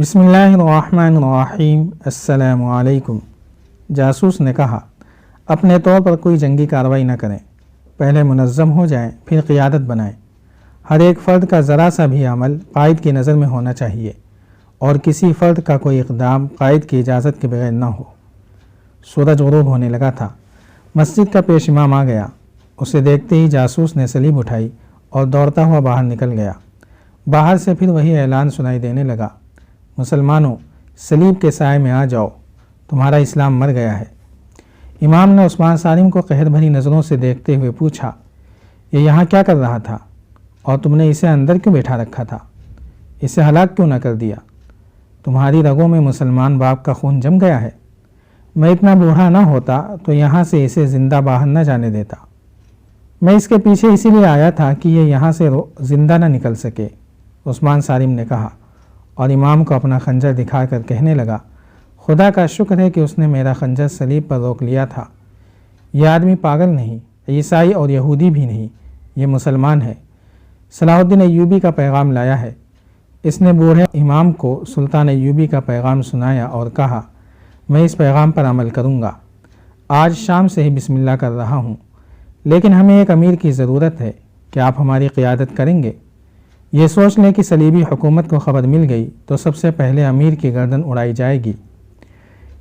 بسم اللہ الرحمن الرحیم۔ السلام علیکم۔ جاسوس نے کہا، اپنے طور پر کوئی جنگی کارروائی نہ کریں، پہلے منظم ہو جائیں پھر قیادت بنائیں۔ ہر ایک فرد کا ذرا سا بھی عمل قائد کی نظر میں ہونا چاہیے اور کسی فرد کا کوئی اقدام قائد کی اجازت کے بغیر نہ ہو۔ سورج غروب ہونے لگا تھا۔ مسجد کا پیش امام آ گیا۔ اسے دیکھتے ہی جاسوس نے سلیب اٹھائی اور دوڑتا ہوا باہر نکل گیا۔ باہر سے پھر وہی اعلان سنائی دینے لگا، مسلمانوں، سلیب کے سائے میں آ جاؤ، تمہارا اسلام مر گیا ہے۔ امام نے عثمان سالم کو قہر بھری نظروں سے دیکھتے ہوئے پوچھا، یہ یہاں کیا کر رہا تھا اور تم نے اسے اندر کیوں بیٹھا رکھا تھا؟ اسے ہلاک کیوں نہ کر دیا؟ تمہاری رگوں میں مسلمان باپ کا خون جم گیا ہے۔ میں اتنا بوڑھا نہ ہوتا تو یہاں سے اسے زندہ باہر نہ جانے دیتا۔ میں اس کے پیچھے اسی لیے آیا تھا کہ یہ یہاں سے زندہ نہ نکل سکے، عثمان سالم نے کہا، اور امام کو اپنا خنجر دکھا کر کہنے لگا، خدا کا شکر ہے کہ اس نے میرا خنجر سلیب پر روک لیا تھا۔ یہ آدمی پاگل نہیں، عیسائی اور یہودی بھی نہیں، یہ مسلمان ہے۔ صلاح الدین ایوبی کا پیغام لایا ہے۔ اس نے بوڑھے امام کو سلطان ایوبی کا پیغام سنایا اور کہا، میں اس پیغام پر عمل کروں گا۔ آج شام سے ہی بسم اللہ کر رہا ہوں، لیکن ہمیں ایک امیر کی ضرورت ہے، کہ آپ ہماری قیادت کریں گے؟ یہ سوچ لیں کہ صلیبی حکومت کو خبر مل گئی تو سب سے پہلے امیر کی گردن اڑائی جائے گی۔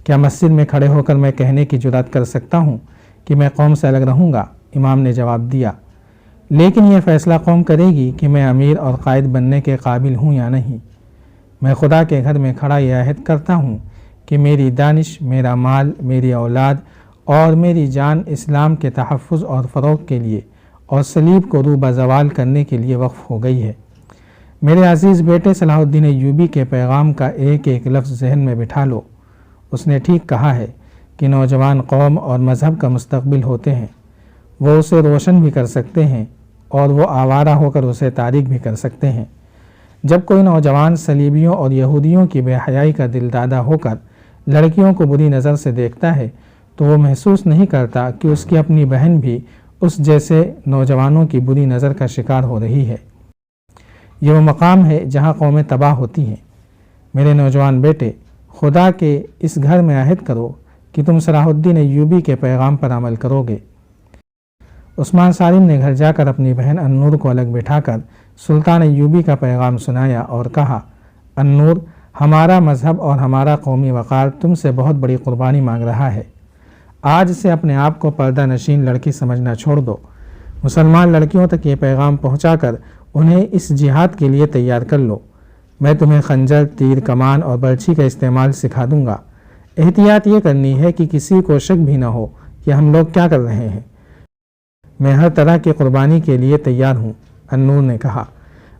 کیا مسجد میں کھڑے ہو کر میں کہنے کی جرات کر سکتا ہوں کہ میں قوم سے الگ رہوں گا؟ امام نے جواب دیا، لیکن یہ فیصلہ قوم کرے گی کہ میں امیر اور قائد بننے کے قابل ہوں یا نہیں۔ میں خدا کے گھر میں کھڑا یہ عہد کرتا ہوں کہ میری دانش، میرا مال، میری اولاد اور میری جان اسلام کے تحفظ اور فروغ کے لیے اور صلیب کو روبہ زوال کرنے کے لیے وقف ہو گئی ہے۔ میرے عزیز بیٹے صلاح الدین ایوبی کے پیغام کا ایک ایک لفظ ذہن میں بٹھا لو۔ اس نے ٹھیک کہا ہے کہ نوجوان قوم اور مذہب کا مستقبل ہوتے ہیں۔ وہ اسے روشن بھی کر سکتے ہیں اور وہ آوارہ ہو کر اسے تاریک بھی کر سکتے ہیں۔ جب کوئی نوجوان صلیبیوں اور یہودیوں کی بے حیائی کا دل دادا ہو کر لڑکیوں کو بری نظر سے دیکھتا ہے تو وہ محسوس نہیں کرتا کہ اس کی اپنی بہن بھی اس جیسے نوجوانوں کی بری نظر کا شکار ہو رہی ہے۔ یہ وہ مقام ہے جہاں قومیں تباہ ہوتی ہیں۔ میرے نوجوان بیٹے، خدا کے اس گھر میں عہد کرو کہ تم صلاح الدین ایوبی کے پیغام پر عمل کرو گے۔ عثمان سالم نے گھر جا کر اپنی بہن النور کو الگ بٹھا کر سلطان ایوبی کا پیغام سنایا اور کہا، النور، ہمارا مذہب اور ہمارا قومی وقار تم سے بہت بڑی قربانی مانگ رہا ہے۔ آج سے اپنے آپ کو پردہ نشین لڑکی سمجھنا چھوڑ دو۔ مسلمان لڑکیوں تک یہ پیغام پہنچا کر انہیں اس جہاد کے لیے تیار کر لو۔ میں تمہیں خنجر، تیر، کمان اور برچھی کا استعمال سکھا دوں گا۔ احتیاط یہ کرنی ہے کہ کسی کو شک بھی نہ ہو کہ ہم لوگ کیا کر رہے ہیں۔ میں ہر طرح کی قربانی کے لیے تیار ہوں، النور نے کہا۔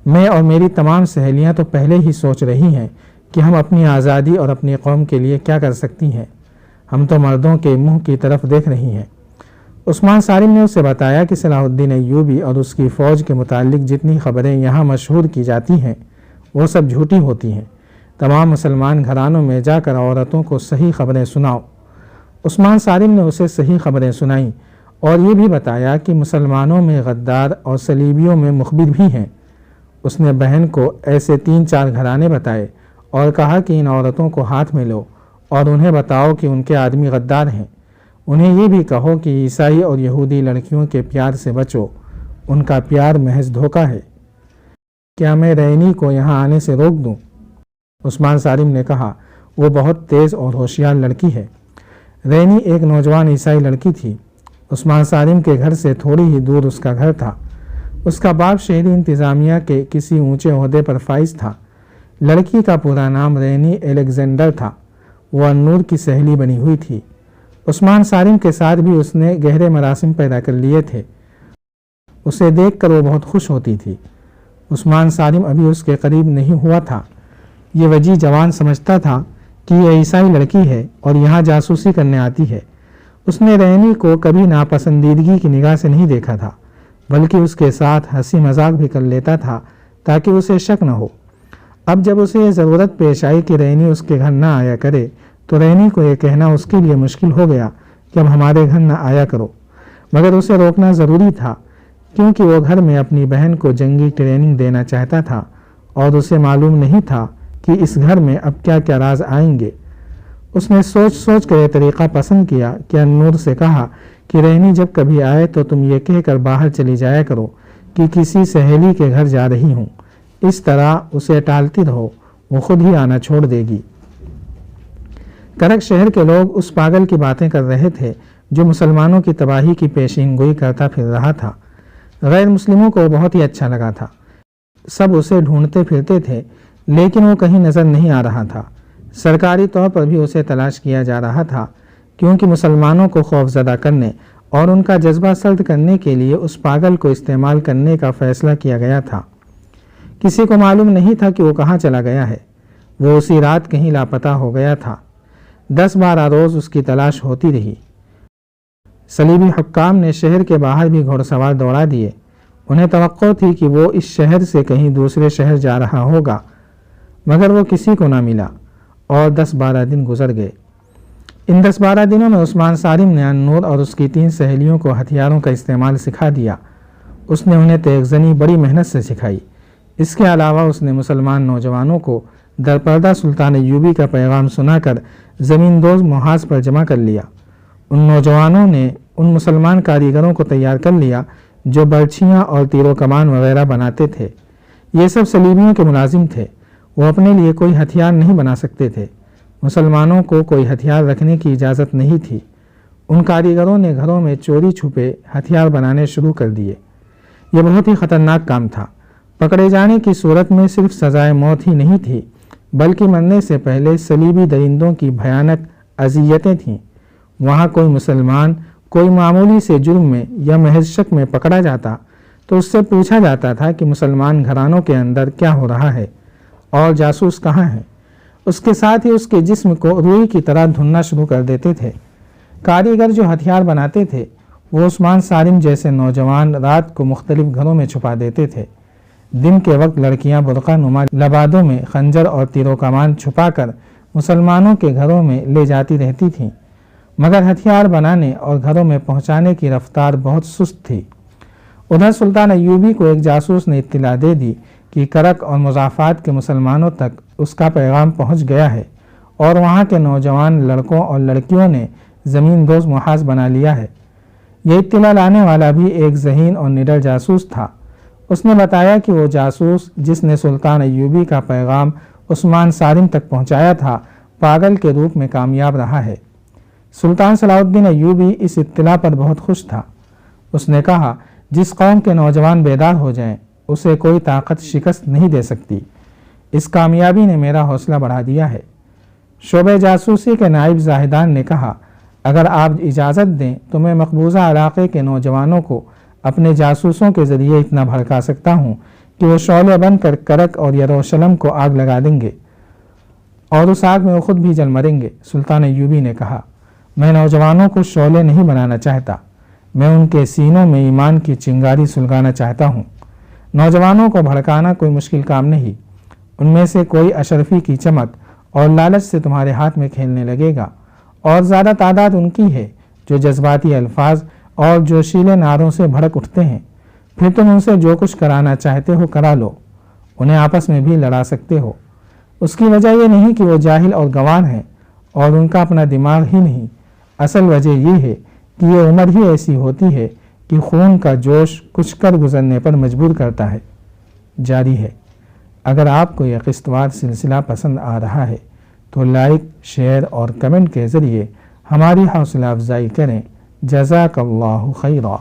میں اور میری تمام سہیلیاں تو پہلے ہی سوچ رہی ہیں کہ ہم اپنی آزادی اور اپنی قوم کے لیے کیا کر سکتی ہیں۔ ہم تو مردوں کے منہ کی طرف دیکھ رہی ہیں۔ عثمان سالم نے اسے بتایا کہ صلاح الدین ایوبی اور اس کی فوج کے متعلق جتنی خبریں یہاں مشہور کی جاتی ہیں وہ سب جھوٹی ہوتی ہیں۔ تمام مسلمان گھرانوں میں جا کر عورتوں کو صحیح خبریں سناؤ۔ عثمان سالم نے اسے صحیح خبریں سنائیں اور یہ بھی بتایا کہ مسلمانوں میں غدار اور صلیبیوں میں مخبر بھی ہیں۔ اس نے بہن کو ایسے 3-4 گھرانے بتائے اور کہا کہ ان عورتوں کو ہاتھ میں لو اور انہیں بتاؤ کہ ان کے آدمی غدار ہیں۔ انہیں یہ بھی کہو کہ عیسائی اور یہودی لڑکیوں کے پیار سے بچو، ان کا پیار محض دھوکہ ہے۔ کیا میں رینی کو یہاں آنے سے روک دوں؟ عثمان سالم نے کہا، وہ بہت تیز اور ہوشیار لڑکی ہے۔ رینی ایک نوجوان عیسائی لڑکی تھی۔ عثمان سالم کے گھر سے تھوڑی ہی دور اس کا گھر تھا۔ اس کا باپ شہری انتظامیہ کے کسی اونچے عہدے پر فائز تھا۔ لڑکی کا پورا نام رینی الیگزینڈر تھا۔ وہ النور کی سہیلی بنی ہوئی تھی۔ عثمان سالم کے ساتھ بھی اس نے گہرے مراسم پیدا کر لیے تھے۔ اسے دیکھ کر وہ بہت خوش ہوتی تھی۔ عثمان سالم ابھی اس کے قریب نہیں ہوا تھا۔ یہ وجی جوان سمجھتا تھا کہ یہ عیسائی لڑکی ہے اور یہاں جاسوسی کرنے آتی ہے۔ اس نے رینی کو کبھی ناپسندیدگی کی نگاہ سے نہیں دیکھا تھا، بلکہ اس کے ساتھ ہنسی مذاق بھی کر لیتا تھا تاکہ اسے شک نہ ہو۔ اب جب اسے یہ ضرورت پیش آئی کہ رینی اس کے گھر نہ آیا کرے تو رینی کو یہ کہنا اس کے لیے مشکل ہو گیا کہ اب ہمارے گھر نہ آیا کرو، مگر اسے روکنا ضروری تھا کیونکہ وہ گھر میں اپنی بہن کو جنگی ٹریننگ دینا چاہتا تھا اور اسے معلوم نہیں تھا کہ اس گھر میں اب کیا کیا راز آئیں گے۔ اس نے سوچ سوچ کر یہ طریقہ پسند کیا کہ النور سے کہا کہ رحمی جب کبھی آئے تو تم یہ کہہ کر باہر چلی جایا کرو کہ کسی سہیلی کے گھر جا رہی ہوں، اس طرح اسے ٹالتی رہو، وہ خود ہی آنا چھوڑ دے گی۔ کرک شہر کے لوگ اس پاگل کی باتیں کر رہے تھے جو مسلمانوں کی تباہی کی پیشین گوئی کرتا پھر رہا تھا۔ غیر مسلموں کو بہت ہی اچھا لگا تھا، سب اسے ڈھونڈتے پھرتے تھے لیکن وہ کہیں نظر نہیں آ رہا تھا۔ سرکاری طور پر بھی اسے تلاش کیا جا رہا تھا کیونکہ مسلمانوں کو خوف زدہ کرنے اور ان کا جذبہ سرد کرنے کے لیے اس پاگل کو استعمال کرنے کا فیصلہ کیا گیا تھا۔ کسی کو معلوم نہیں تھا کہ وہ کہاں چلا گیا ہے، وہ اسی رات کہیں لاپتہ ہو گیا تھا۔ 10-12 روز اس کی تلاش ہوتی رہی۔ صلیبی حکام نے شہر کے باہر بھی گھوڑ سوار دوڑا دیے، انہیں توقع تھی کہ وہ اس شہر سے کہیں دوسرے شہر جا رہا ہوگا، مگر وہ کسی کو نہ ملا اور 10-12 دن گزر گئے۔ ان 10-12 دنوں میں عثمان صارم نے النور اور اس کی 3 سہیلیوں کو ہتھیاروں کا استعمال سکھا دیا۔ اس نے انہیں تیغ زنی بڑی محنت سے سکھائی۔ اس کے علاوہ اس نے مسلمان نوجوانوں کو درپردہ سلطان ایوبی کا پیغام سنا کر زمین دوز محاذ پر جمع کر لیا۔ ان نوجوانوں نے ان مسلمان کاریگروں کو تیار کر لیا جو برچھیاں اور تیر و کمان وغیرہ بناتے تھے۔ یہ سب صلیبیوں کے ملازم تھے، وہ اپنے لیے کوئی ہتھیار نہیں بنا سکتے تھے، مسلمانوں کو کوئی ہتھیار رکھنے کی اجازت نہیں تھی۔ ان کاریگروں نے گھروں میں چوری چھپے ہتھیار بنانے شروع کر دیے۔ یہ بہت ہی خطرناک کام تھا۔ پکڑے جانے کی صورت میں صرف سزائے موت ہی نہیں تھی بلکہ مرنے سے پہلے صلیبی درندوں کی بھیانک اذیتیں تھیں۔ وہاں کوئی مسلمان کوئی معمولی سے جرم میں یا محض شک میں پکڑا جاتا تو اس سے پوچھا جاتا تھا کہ مسلمان گھرانوں کے اندر کیا ہو رہا ہے اور جاسوس کہاں ہیں۔ اس کے ساتھ ہی اس کے جسم کو روئی کی طرح دھننا شروع کر دیتے تھے۔ کاریگر جو ہتھیار بناتے تھے وہ عثمان صارم جیسے نوجوان رات کو مختلف گھروں میں چھپا دیتے تھے۔ دن کے وقت لڑکیاں برقع نما لبادوں میں خنجر اور تیر و کمان چھپا کر مسلمانوں کے گھروں میں لے جاتی رہتی تھیں، مگر ہتھیار بنانے اور گھروں میں پہنچانے کی رفتار بہت سست تھی۔ ادھر سلطان ایوبی کو ایک جاسوس نے اطلاع دے دی کہ کرک اور مضافات کے مسلمانوں تک اس کا پیغام پہنچ گیا ہے اور وہاں کے نوجوان لڑکوں اور لڑکیوں نے زمین دوز محاذ بنا لیا ہے۔ یہ اطلاع لانے والا بھی ایک ذہین اور نڈر جاسوس تھا۔ اس نے بتایا کہ وہ جاسوس جس نے سلطان ایوبی کا پیغام عثمان صارم تک پہنچایا تھا پاگل کے روپ میں کامیاب رہا ہے۔ سلطان صلاح الدین ایوبی اس اطلاع پر بہت خوش تھا۔ اس نے کہا جس قوم کے نوجوان بیدار ہو جائیں اسے کوئی طاقت شکست نہیں دے سکتی۔ اس کامیابی نے میرا حوصلہ بڑھا دیا ہے۔ شعبہ جاسوسی کے نائب زاہدان نے کہا اگر آپ اجازت دیں تو میں مقبوضہ علاقے کے نوجوانوں کو اپنے جاسوسوں کے ذریعے اتنا بھڑکا سکتا ہوں کہ وہ شعلے بن کر کرک اور یروشلم کو آگ لگا دیں گے اور اس آگ میں وہ خود بھی جل مریں گے۔ سلطان ایوبی نے کہا میں نوجوانوں کو شعلے نہیں بنانا چاہتا، میں ان کے سینوں میں ایمان کی چنگاری سلگانا چاہتا ہوں۔ نوجوانوں کو بھڑکانا کوئی مشکل کام نہیں، ان میں سے کوئی اشرفی کی چمک اور لالچ سے تمہارے ہاتھ میں کھیلنے لگے گا، اور زیادہ تعداد ان کی ہے جو جذباتی الفاظ اور جوشیلے نعروں سے بھڑک اٹھتے ہیں۔ پھر تم ان سے جو کچھ کرانا چاہتے ہو کرا لو، انہیں آپس میں بھی لڑا سکتے ہو۔ اس کی وجہ یہ نہیں کہ وہ جاہل اور گنوار ہیں اور ان کا اپنا دماغ ہی نہیں، اصل وجہ یہ ہے کہ یہ عمر ہی ایسی ہوتی ہے کہ خون کا جوش کچھ کر گزرنے پر مجبور کرتا ہے۔ جاری ہے۔ اگر آپ کو یہ قسط وار سلسلہ پسند آ رہا ہے تو لائک، شیئر اور کمنٹ کے ذریعے ہماری حوصلہ افزائی کریں۔ جزاک اللہ خیرا۔